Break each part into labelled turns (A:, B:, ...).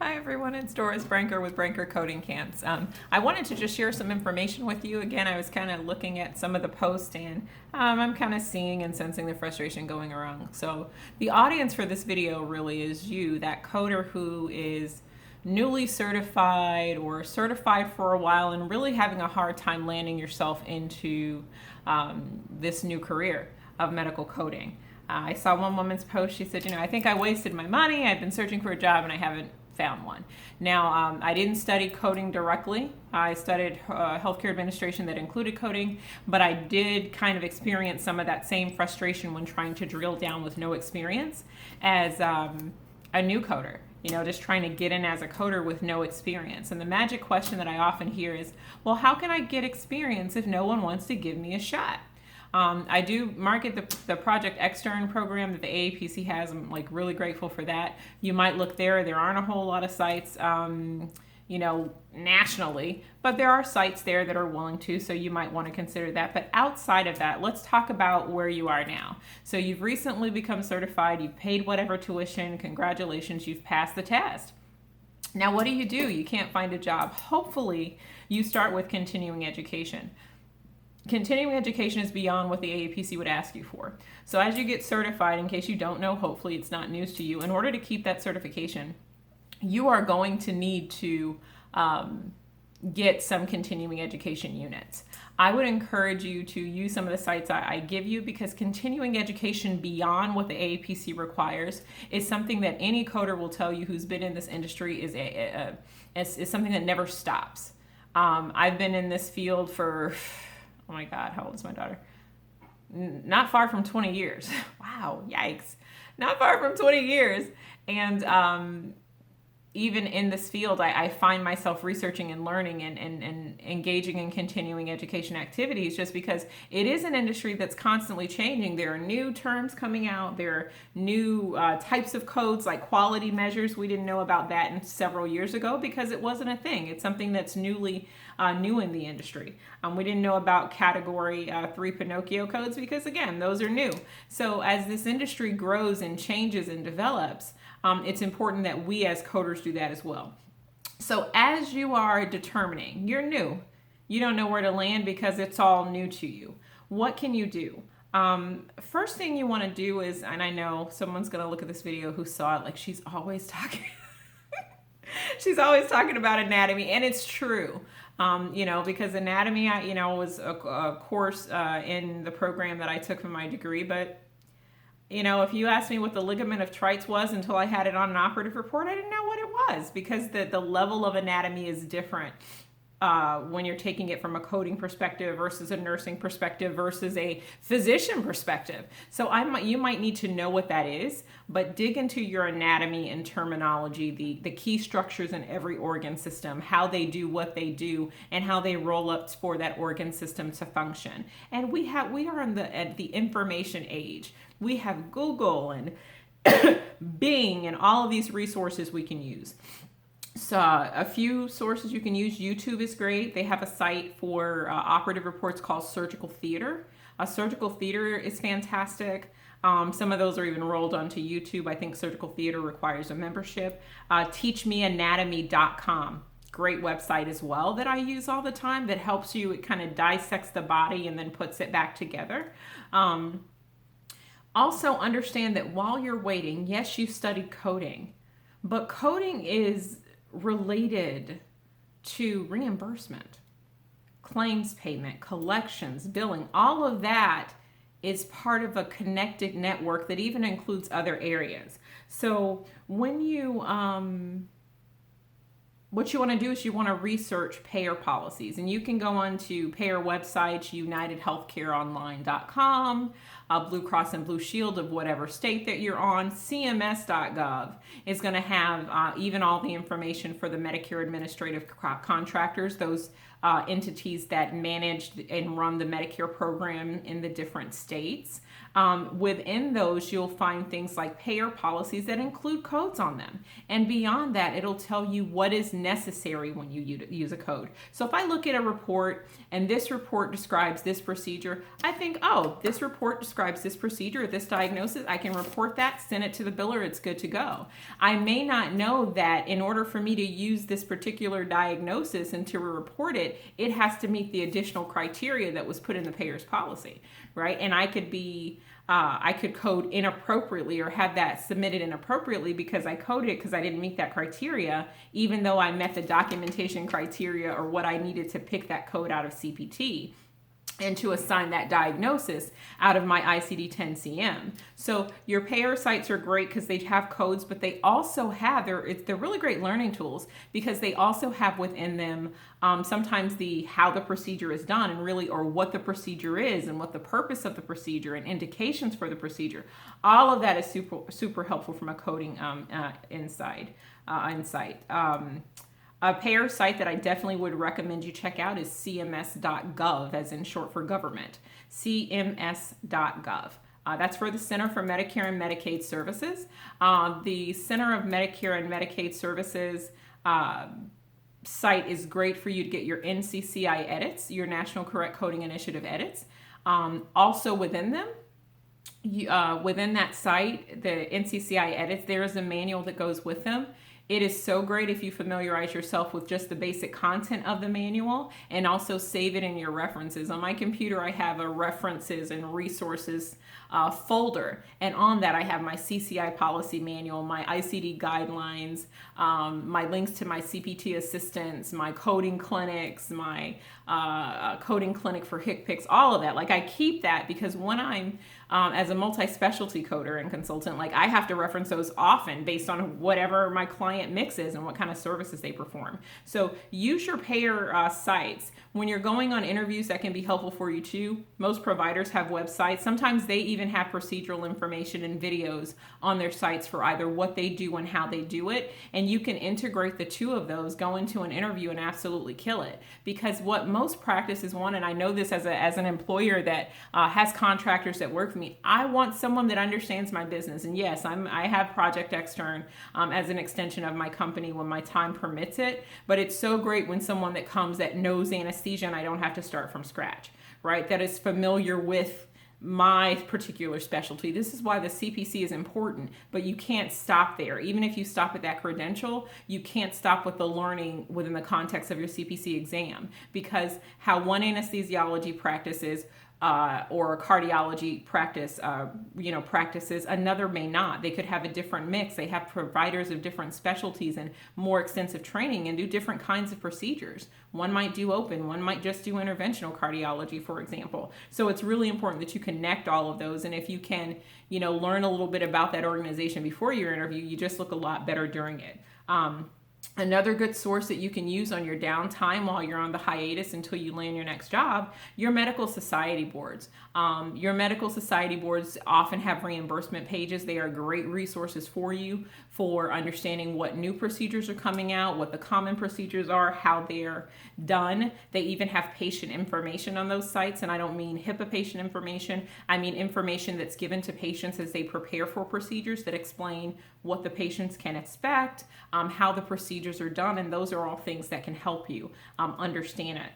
A: Hi everyone, it's Doris Branker with Branker Coding Camps. I wanted to just share some information with you. Again, I was kind of looking at some of the posts and I'm kind of seeing and sensing the frustration going around. So the audience for this video really is you, that coder who is newly certified or certified for a while and really having a hard time landing yourself into this new career of medical coding. I saw one woman's post. She said, I think I wasted my money. I've been searching for a job and I haven't found one. Now, I didn't study coding directly. I studied healthcare administration that included coding, but I did kind of experience some of that same frustration when trying to drill down with no experience as a new coder. Just trying to get in as a coder with no experience. And the magic question that I often hear is, well, how can I get experience if no one wants to give me a shot? I do market the Project Extern program that the AAPC has. I'm really grateful for that. You might look there. There aren't a whole lot of sites, nationally, but there are sites there that are willing to, so you might want to consider that. But outside of that, let's talk about where you are now. So you've recently become certified. You've paid whatever tuition. Congratulations, you've passed the test. Now, what do? You can't find a job. Hopefully, you start with continuing education. Continuing education is beyond what the AAPC would ask you for. So as you get certified, in case you don't know, hopefully it's not news to you, in order to keep that certification, you are going to need to get some continuing education units. I would encourage you to use some of the sites I give you, because continuing education beyond what the AAPC requires is something that any coder will tell you who's been in this industry is something that never stops. I've been in this field for... Oh my God, how old is my daughter? Not far from 20 years. Wow, yikes. Not far from 20 years. And even in this field, I find myself researching and learning and engaging in continuing education activities, just because it is an industry that's constantly changing. There are new terms coming out. There are new types of codes like quality measures. We didn't know about that several years ago because it wasn't a thing. It's something that's new in the industry. We didn't know about category 3 Pinocchio codes because, again, those are new. So as this industry grows and changes and develops, it's important that we as coders do that as well. So as you are determining, you're new, you don't know where to land because it's all new to you. What can you do? First thing you want to do is, and I know someone's going to look at this video who saw it, she's always talking. She's always talking about anatomy, and it's true. Because anatomy, was a course in the program that I took for my degree, but if you asked me what the ligament of Treitz was until I had it on an operative report, I didn't know what it was, because the level of anatomy is different when you're taking it from a coding perspective versus a nursing perspective versus a physician perspective. So you might need to know what that is, but dig into your anatomy and terminology, the key structures in every organ system, how they do what they do, and how they roll up for that organ system to function. And we are at the information age. We have Google and Bing and all of these resources we can use. So a few sources you can use. YouTube is great. They have a site for operative reports called Surgical Theater. Surgical Theater is fantastic. Some of those are even rolled onto YouTube. I think Surgical Theater requires a membership. Teachmeanatomy.com. Great website as well that I use all the time that helps you. It kind of dissects the body and then puts it back together. Also understand that while you're waiting, yes, you studied coding, but coding is related to reimbursement, claims payment, collections, billing. All of that is part of a connected network that even includes other areas. So when you what you want to do is you want to research payer policies, and you can go on to payer websites, UnitedHealthcareOnline.com, Blue Cross and Blue Shield of whatever state that you're on. CMS.gov is going to have even all the information for the Medicare administrative contractors, those entities that manage and run the Medicare program in the different states. Within those, you'll find things like payer policies that include codes on them. And beyond that, it'll tell you what is necessary when you use a code. So if I look at a report and this report describes this procedure, I think, oh, this report describes prescribes this procedure, this diagnosis, I can report that, send it to the biller, it's good to go. I may not know that in order for me to use this particular diagnosis and to report it, it has to meet the additional criteria that was put in the payer's policy, right? And I could code inappropriately or have that submitted inappropriately because I coded it because I didn't meet that criteria, even though I met the documentation criteria or what I needed to pick that code out of CPT and to assign that diagnosis out of my ICD-10-CM. So your payer sites are great because they have codes, but they also have, they're really great learning tools because they also have within them sometimes how the procedure is done and really, or what the procedure is and what the purpose of the procedure and indications for the procedure. All of that is super helpful from a coding insight. A payer site that I definitely would recommend you check out is cms.gov, as in short for government, cms.gov. That's for the Center for Medicare and Medicaid Services. The Center of Medicare and Medicaid Services site is great for you to get your NCCI edits, your National Correct Coding Initiative edits. Also within them, within that site, the NCCI edits, there is a manual that goes with them. It is so great if you familiarize yourself with just the basic content of the manual and also save it in your references. On my computer, I have a references and resources folder, and on that I have my CCI policy manual, my ICD guidelines, my links to my CPT assistants, my coding clinics, my coding clinic for HCPCS, all of that. Like, I keep that because when I'm as a multi-specialty coder and consultant, like, I have to reference those often based on whatever my client mix is and what kind of services they perform. So use your payer sites. When you're going on interviews, that can be helpful for you too. Most providers have websites. Sometimes they even have procedural information and videos on their sites for either what they do and how they do it. And you can integrate the two of those, go into an interview and absolutely kill it. Because what most practices want, and I know this as an employer that has contractors that work for me, I want someone that understands my business. And yes, I have Project Extern as an extension of my company when my time permits it. But it's so great when someone that comes that knows anesthesia and I don't have to start from scratch, right? That is familiar with my particular specialty. This is why the CPC is important, but you can't stop there. Even if you stop at that credential, you can't stop with the learning within the context of your CPC exam, because how one anesthesiology practices or a cardiology practice, practices, another may not. They could have a different mix. They have providers of different specialties and more extensive training and do different kinds of procedures. One might do open, one might just do interventional cardiology, for example. So it's really important that you connect all of those. And if you can, learn a little bit about that organization before your interview, you just look a lot better during it. Another good source that you can use on your downtime while you're on the hiatus until you land your next job, your medical society boards. Your medical society boards often have reimbursement pages. They are great resources for you for understanding what new procedures are coming out, what the common procedures are, how they're done. They even have patient information on those sites, and I don't mean HIPAA patient information. I mean information that's given to patients as they prepare for procedures that explain what the patients can expect, how the procedures are done, and those are all things that can help you understand it.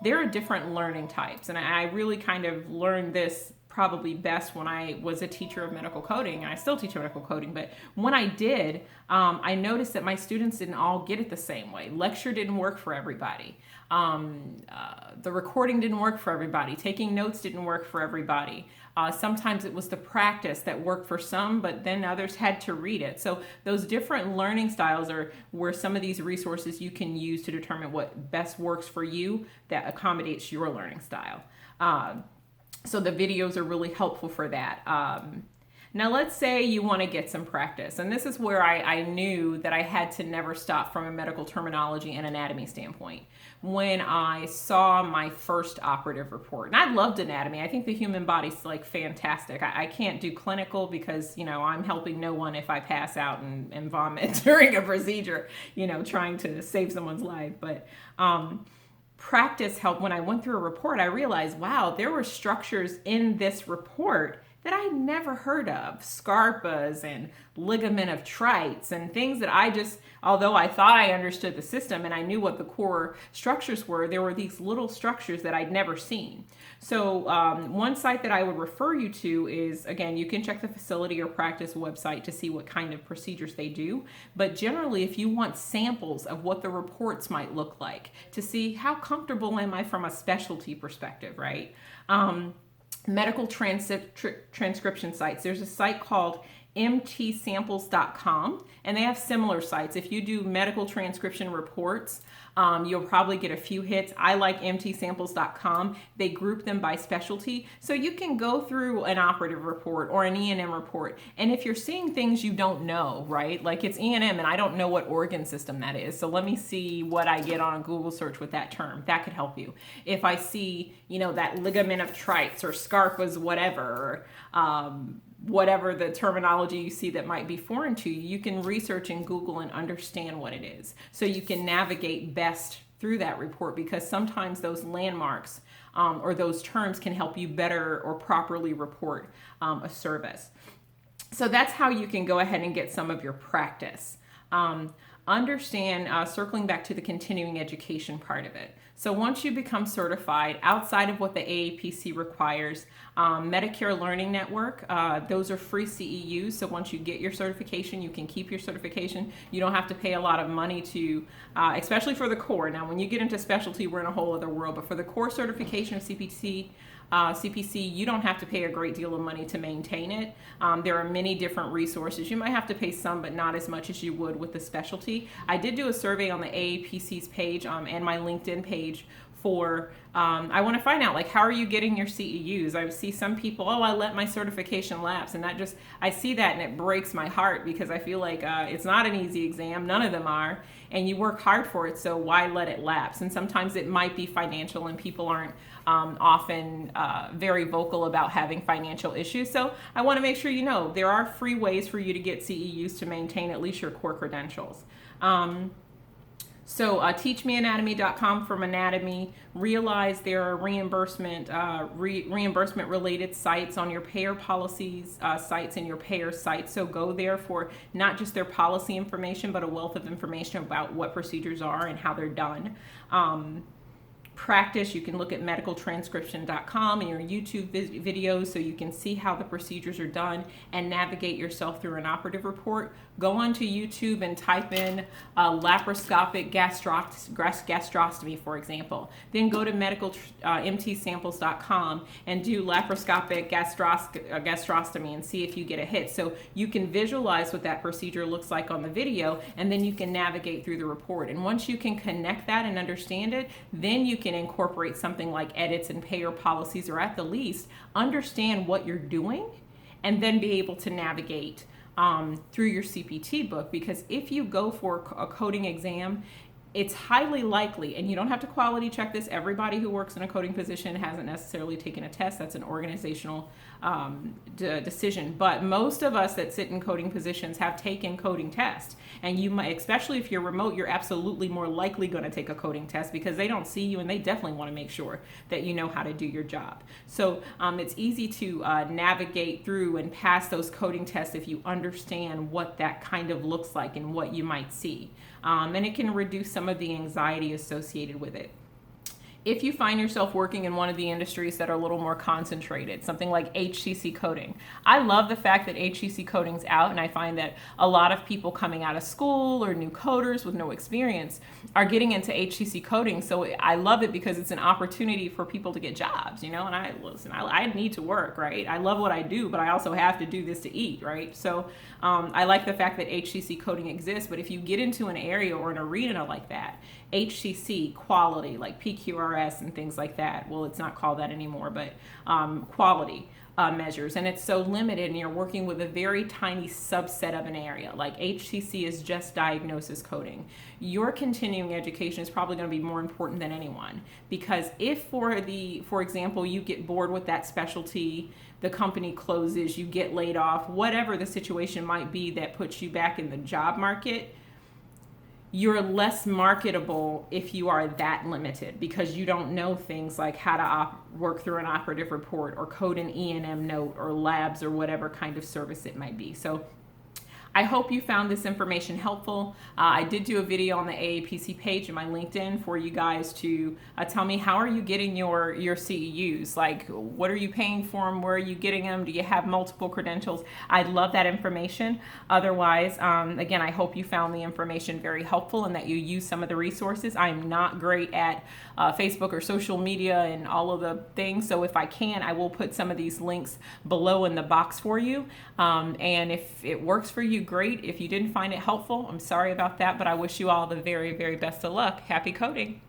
A: There are different learning types, and I really kind of learned this probably best when I was a teacher of medical coding, and I still teach medical coding, but when I did, I noticed that my students didn't all get it the same way. Lecture didn't work for everybody. The recording didn't work for everybody. Taking notes didn't work for everybody. Sometimes it was the practice that worked for some, but then others had to read it. So those different learning styles are where some of these resources you can use to determine what best works for you that accommodates your learning style. So the videos are really helpful for that. Now let's say you want to get some practice, and this is where I knew that I had to never stop from a medical terminology and anatomy standpoint. When I saw my first operative report, and I loved anatomy. I think the human body's like fantastic. I can't do clinical because, I'm helping no one if I pass out and vomit during a procedure, trying to save someone's life. But practice helped. When I went through a report, I realized, wow, there were structures in this report that I'd never heard of, scarpas and ligament of Treitz and things that I just, although I thought I understood the system and I knew what the core structures were, there were these little structures that I'd never seen. So one site that I would refer you to is, again, you can check the facility or practice website to see what kind of procedures they do. But generally, if you want samples of what the reports might look like to see how comfortable am I from a specialty perspective, right? Medical transcription sites. There's a site called mtsamples.com, and they have similar sites. If you do medical transcription reports, you'll probably get a few hits. I like mtsamples.com. They group them by specialty, so you can go through an operative report or an E&M report, and if you're seeing things you don't know, right? Like it's E&M and I don't know what organ system that is, so let me see what I get on a Google search with that term. That could help you. If I see, that ligament of Treitz or scarpas, whatever, whatever the terminology you see that might be foreign to you, you can research in Google and understand what it is. So you can navigate best through that report, because sometimes those landmarks or those terms can help you better or properly report a service. So that's how you can go ahead and get some of your practice. Understand, circling back to the continuing education part of it. So once you become certified, outside of what the AAPC requires, Medicare Learning Network, those are free CEUs. So once you get your certification, you can keep your certification. You don't have to pay a lot of money to, especially for the core. Now, when you get into specialty, we're in a whole other world. But for the core certification of CPC, you don't have to pay a great deal of money to maintain it. There are many different resources. You might have to pay some, but not as much as you would with the specialty. I did do a survey on the AAPC's page and my LinkedIn page for, I want to find out, like, how are you getting your CEUs? I see some people, I let my certification lapse. And I see that and it breaks my heart, because I feel like it's not an easy exam. None of them are. And you work hard for it, so why let it lapse? And sometimes it might be financial, and people aren't often very vocal about having financial issues. So I want to make sure there are free ways for you to get CEUs to maintain at least your core credentials. So teachmeanatomy.com from anatomy. Realize there are reimbursement related sites on your payer policies sites and your payer sites. So go there for not just their policy information, but a wealth of information about what procedures are and how they're done. Practice, you can look at medicaltranscription.com and your YouTube videos so you can see how the procedures are done and navigate yourself through an operative report. Go onto YouTube and type in laparoscopic gastrostomy, for example. Then go to mtsamples.com and do laparoscopic gastrostomy and see if you get a hit. So you can visualize what that procedure looks like on the video, and then you can navigate through the report. And once you can connect that and understand it, then you can incorporate something like edits and payer policies, or at the least understand what you're doing, and then be able to navigate through your CPT book. Because if you go for a coding exam, it's highly likely, and you don't have to quality check this, everybody who works in a coding position hasn't necessarily taken a test. That's an organizational decision. But most of us that sit in coding positions have taken coding tests. And you might, especially if you're remote, you're absolutely more likely going to take a coding test, because they don't see you and they definitely want to make sure that you know how to do your job. So it's easy to navigate through and pass those coding tests if you understand what that kind of looks like and what you might see. And it can reduce some of the anxiety associated with it. If you find yourself working in one of the industries that are a little more concentrated, something like HCC coding. I love the fact that HCC coding's out, and I find that a lot of people coming out of school or new coders with no experience are getting into HCC coding. So I love it because it's an opportunity for people to get jobs, and I need to work, right? I love what I do, but I also have to do this to eat, right? So I like the fact that HCC coding exists, but if you get into an area or an arena like that, HCC quality, like PQRS and things like that. Well, it's not called that anymore, but quality measures. And it's so limited, and you're working with a very tiny subset of an area. Like HCC is just diagnosis coding. Your continuing education is probably going to be more important than anyone, because if for example, you get bored with that specialty, the company closes, you get laid off, whatever the situation might be that puts you back in the job market, you're less marketable if you are that limited, because you don't know things like how to work through an operative report or code an E&M note or labs or whatever kind of service it might be. So I hope you found this information helpful. I did do a video on the AAPC page in my LinkedIn for you guys to tell me, how are you getting your CEUs? Like, what are you paying for them? Where are you getting them? Do you have multiple credentials? I'd love that information. Otherwise, again, I hope you found the information very helpful and that you use some of the resources. I'm not great at Facebook or social media and all of the things, so if I can, I will put some of these links below in the box for you. And if it works for you, great. If you didn't find it helpful, I'm sorry about that, but I wish you all the very, very best of luck. Happy coding.